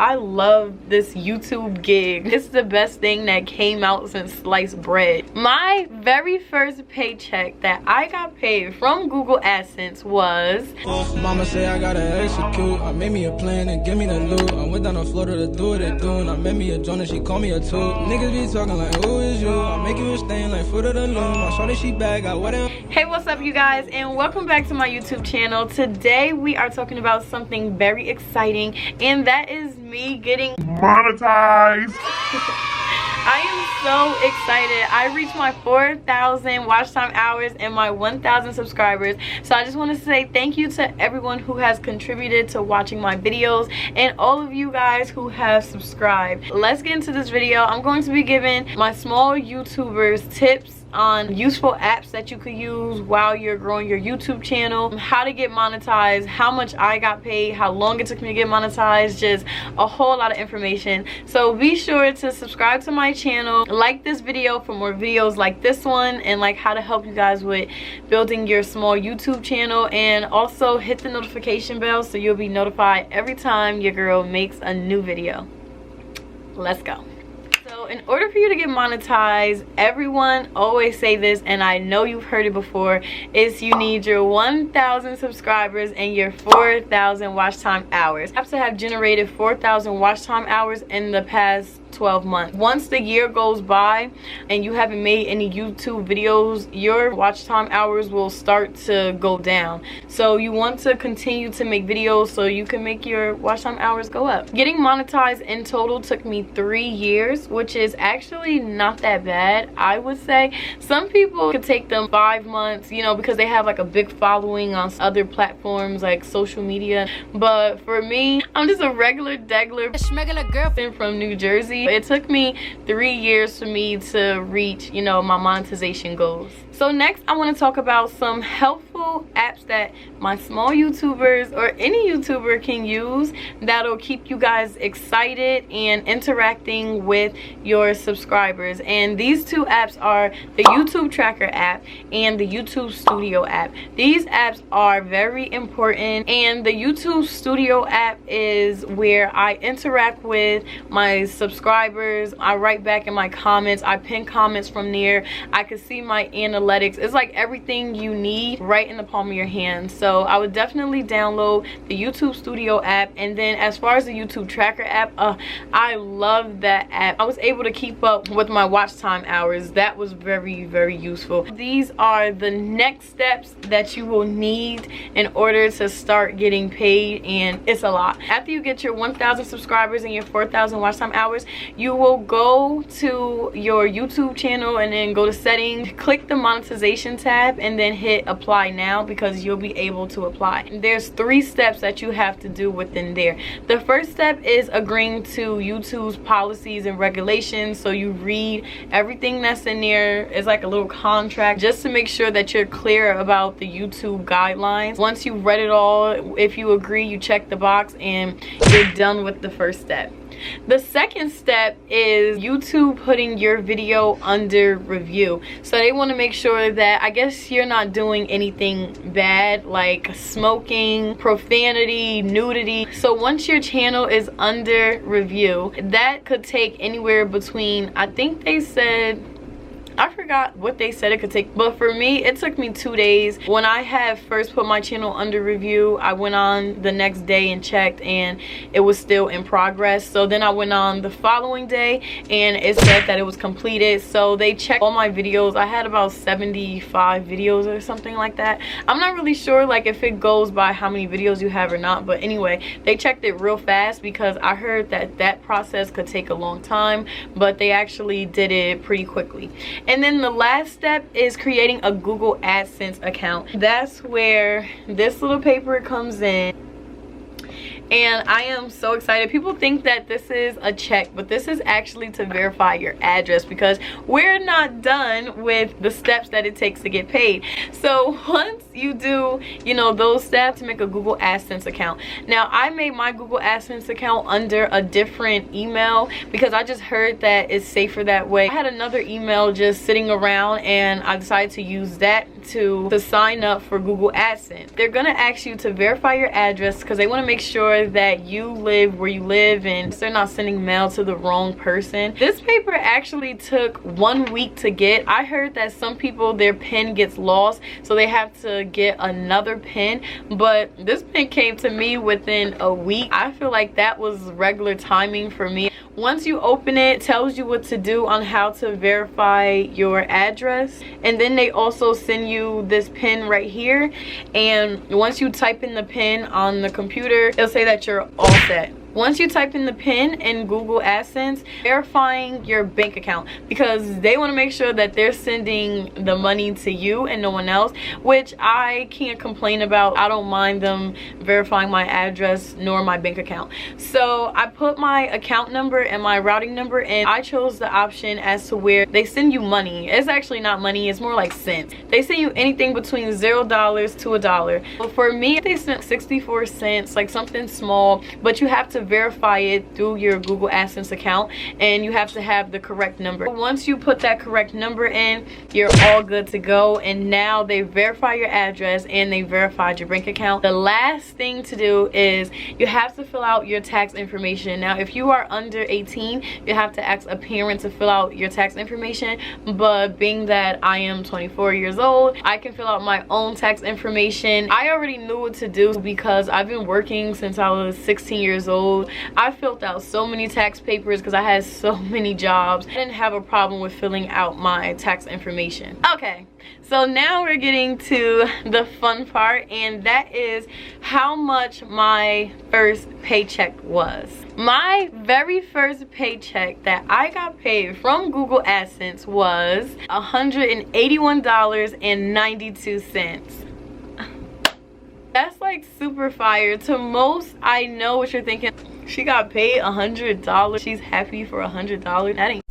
I love this YouTube gig. It's the best thing that came out since sliced bread. My very first paycheck that I got paid from Google Adsense was... Mama say I gotta execute. I made me a plan and give me the loot. I went down to Florida to do what they doing. I met me a Joan and she called me a toot. Niggas be talking like, who is you? I make you a stain like foot of the loom. I saw that she bag, I went in. Hey, what's up you guys, and welcome back to my YouTube channel. Today we are talking about something very exciting, and that is me getting monetized. I am so excited. I reached my 4,000 watch time hours and my 1,000 subscribers. So I just want to say thank you to everyone who has contributed to watching my videos and all of you guys who have subscribed. Let's get into this video. I'm going to be giving my small YouTubers tips on useful apps that you could use while you're growing your YouTube channel, how to get monetized, how much I got paid, how long it took me to get monetized, just a whole lot of information. So be sure to subscribe to my channel, like this video for more videos like this one, and like how to help you guys with building your small YouTube channel, and also hit the notification bell so you'll be notified every time your girl makes a new video. Let's go. So in order for you to get monetized, everyone always say this, and I know you've heard it before, is you need your 1,000 subscribers and your 4,000 watch time hours. You have to have generated 4,000 watch time hours in the past 12 months. Once the year goes by and you haven't made any YouTube videos, your watch time hours will start to go down. So you want to continue to make videos so you can make your watch time hours go up. Getting monetized in total took me 3 years, which is actually not that bad, I would say. Some people could take them 5 months, you know, because they have like a big following on other platforms like social media. But for me, I'm just a regular girlfriend from New Jersey. It took me 3 years for me to reach, you know, my monetization goals. So next I want to talk about some helpful apps that my small YouTubers or any YouTuber can use that'll keep you guys excited and interacting with your subscribers. And these two apps are the YouTube Tracker app and the YouTube Studio app. These apps are very important, and the YouTube Studio app is where I interact with my subscribers. I write back in my comments, I pin comments from there, I can see my analytics. It's like everything you need right in the palm of your hand. So I would definitely download the YouTube Studio app. And then as far as the YouTube Tracker app, I love that app. I was able to keep up with my watch time hours. That was very, very useful. These are the next steps that you will need in order to start getting paid, and it's a lot. After you get your 1,000 subscribers and your 4,000 watch time hours, you will go to your YouTube channel and then go to settings, click the monetization tab, and then hit apply now, because you'll be able to apply. There's 3 steps that you have to do within there. The first step is agreeing to YouTube's policies and regulations. So you read everything that's in there. It's like a little contract just to make sure that you're clear about the YouTube guidelines. Once you've read it all, if you agree, you check the box and you're done with the first step. The second step is YouTube putting your video under review. So they want to make sure that, I guess, you're not doing anything bad like smoking, profanity, nudity. So once your channel is under review, that could take anywhere between, I think they said, I forgot what they said it could take, but for me it took me 2 days. When I had first put my channel under review, I went on the next day and checked, and it was still in progress. So then I went on the following day and it said that it was completed. So they checked all my videos. I had about 75 videos or something like that. I'm not really sure like if it goes by how many videos you have or not, but anyway, they checked it real fast, because I heard that that process could take a long time, but they actually did it pretty quickly. And then the last step is creating a Google Adsense account. That's where this little paper comes in. And I am so excited. People think that this is a check, but this is actually to verify your address, because we're not done with the steps that it takes to get paid. So once you do, you know, those steps, to make a Google Adsense account. Now, I made my Google Adsense account under a different email because I just heard that it's safer that way. I had another email just sitting around and I decided to use that to sign up for Google AdSense. They're gonna ask you to verify your address because they want to make sure that you live where you live and they're not sending mail to the wrong person. This paper actually took 1 week to get. I heard that some people, their pen gets lost, so they have to get another pen, but this pen came to me within a week. I feel like that was regular timing for me. Once you open it, it tells you what to do on how to verify your address, and then they also send you this pin right here, and once you type in the pin on the computer, it'll say that you're all set. Once you type in the pin in Google AdSense, verifying your bank account because they want to make sure that they're sending the money to you and no one else, which I can't complain about. I don't mind them verifying my address nor my bank account. So I put my account number and my routing number, and I chose the option as to where they send you money. It's actually not money, it's more like cents. They send you anything between $0 to $1. But for me, they sent 64 cents, like something small, but you have to verify it through your Google AdSense account, and you have to have the correct number. Once you put that correct number in, you're all good to go, and now they verify your address and they verified your bank account. The last thing to do is you have to fill out your tax information. Now, if you are under 18, you have to ask a parent to fill out your tax information, but being that I am 24 years old, I can fill out my own tax information. I already knew what to do because I've been working since I was 16 years old. I filled out so many tax papers because I had so many jobs. I didn't have a problem with filling out my tax information. Okay, so now we're getting to the fun part, and that is how much my first paycheck was. My very first paycheck that I got paid from Google AdSense was $181.92. That's like super fire. To most, I know what you're thinking. She got paid $100. She's happy for $100. That ain't.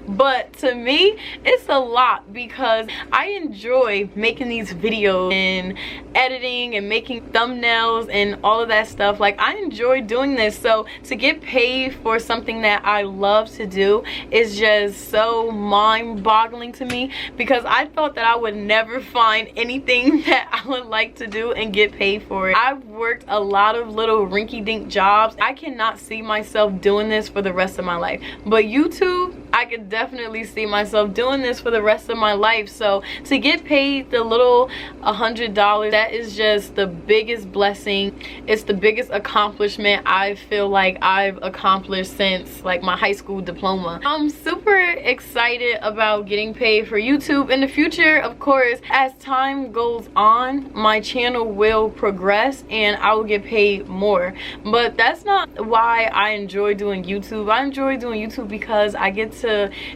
But to me, it's a lot because I enjoy making these videos and editing and making thumbnails and all of that stuff. Like, I enjoy doing this, so to get paid for something that I love to do is just so mind-boggling to me, because I thought that I would never find anything that I would like to do and get paid for it. I've worked a lot of little rinky-dink jobs. I cannot see myself doing this for the rest of my life, but YouTube, I could definitely see myself doing this for the rest of my life. So to get paid the little $100, that is just the biggest blessing. It's the biggest accomplishment I feel like I've accomplished since like my high school diploma. I'm super excited about getting paid for YouTube in the future. Of course, as time goes on, my channel will progress and I will get paid more, but that's not why I enjoy doing YouTube. I enjoy doing YouTube because I get to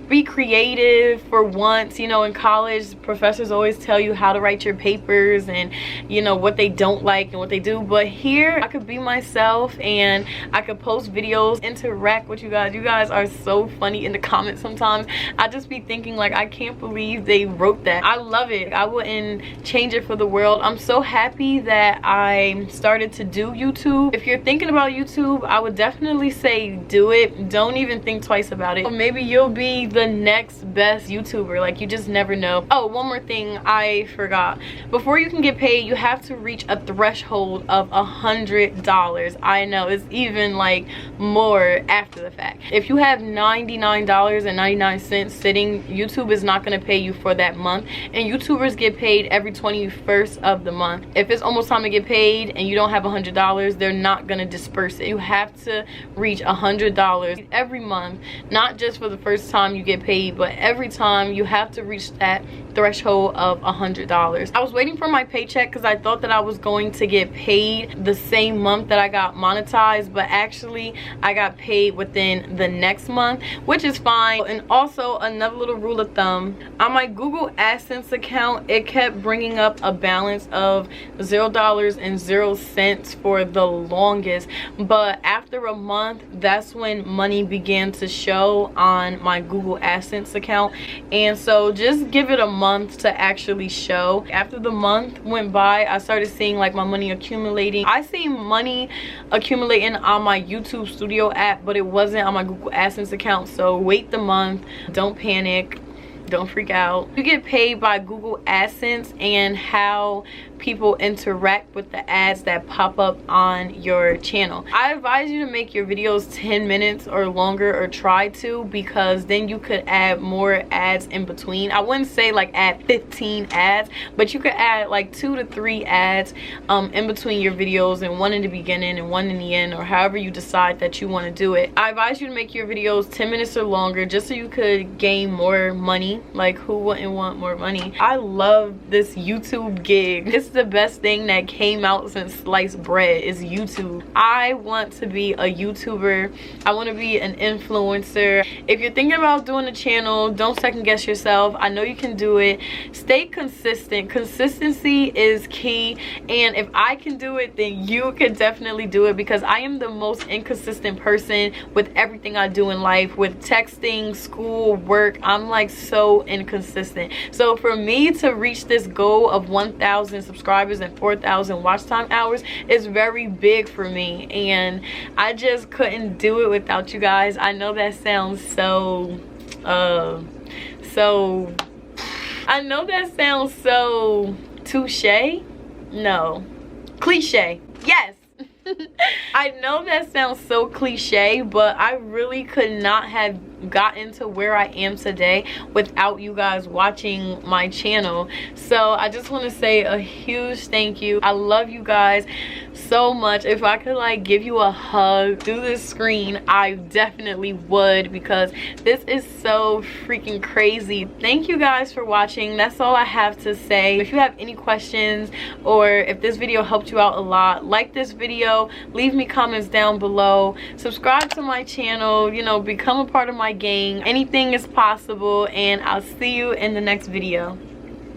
be creative for once. You know, in college, professors always tell you how to write your papers and, you know, what they don't like and what they do. But here, I could be myself and I could post videos, interact with you guys. You guys are so funny in the comments sometimes. I just be thinking, like, I can't believe they wrote that. I love it. I wouldn't change it for the world. I'm so happy that I started to do YouTube. If you're thinking about YouTube, I would definitely say do it. Don't even think twice about it. Or maybe you'll be the next best YouTuber. Like, you just never know. Oh, one more thing I forgot. Before you can get paid, you have to reach a threshold of $100. I know, it's even like more after the fact. If you have $99.99 sitting, YouTube is not going to pay you for that month, and YouTubers get paid every 21st of the month. If it's almost time to get paid and you don't have $100, they're not going to disperse it. You have to reach $100 every month, not just for the first time you get paid, but every time you have to reach that threshold of $100. I was waiting for my paycheck because I thought that I was going to get paid the same month that I got monetized, but actually I got paid within the next month, which is fine. And also, another little rule of thumb, on my Google AdSense account, it kept bringing up a balance of $0.00 for the longest, but after a month, that's when money began to show on on my Google Adsense account, and so just give it a month to actually show. After the month went by, I started seeing like my money accumulating. I see money accumulating on my YouTube Studio app, but it wasn't on my Google Adsense account. So wait the month, don't panic, don't freak out. You get paid by Google Adsense and how people interact with the ads that pop up on your channel. I advise you to make your videos 10 minutes or longer, or try to, because then you could add more ads in between. I wouldn't say like add 15 ads, but you could add like 2 to 3 ads in between your videos, and one in the beginning and one in the end, or however you decide that you want to do it. I advise you to make your videos 10 minutes or longer, just so you could gain more money. Like, who wouldn't want more money? I love this YouTube gig. It's the best thing that came out since sliced bread is YouTube. I want to be a YouTuber. I want to be an influencer. If you're thinking about doing a channel, don't second guess yourself. I know you can do it. Stay consistent. Consistency is key, and if I can do it, then you can definitely do it, because I am the most inconsistent person with everything I do in life. With texting, school, work, I'm like so inconsistent. So for me to reach this goal of 1,000 subscribers and 4,000 watch time hours is very big for me, and I just couldn't do it without you guys. I know that sounds so I know that sounds so touche, no, cliche. Yes. I know that sounds so cliche, but I really could not have gotten to where I am today without you guys watching my channel. So I just want to say a huge thank you. I love you guys so much. If I could like give you a hug through this screen, I definitely would, because this is so freaking crazy. Thank you guys for watching. That's all I have to say. If you have any questions, or if this video helped you out a lot, like this video, leave me comments down below, subscribe to my channel, you know, become a part of my gang. Anything is possible, and I'll see you in the next video.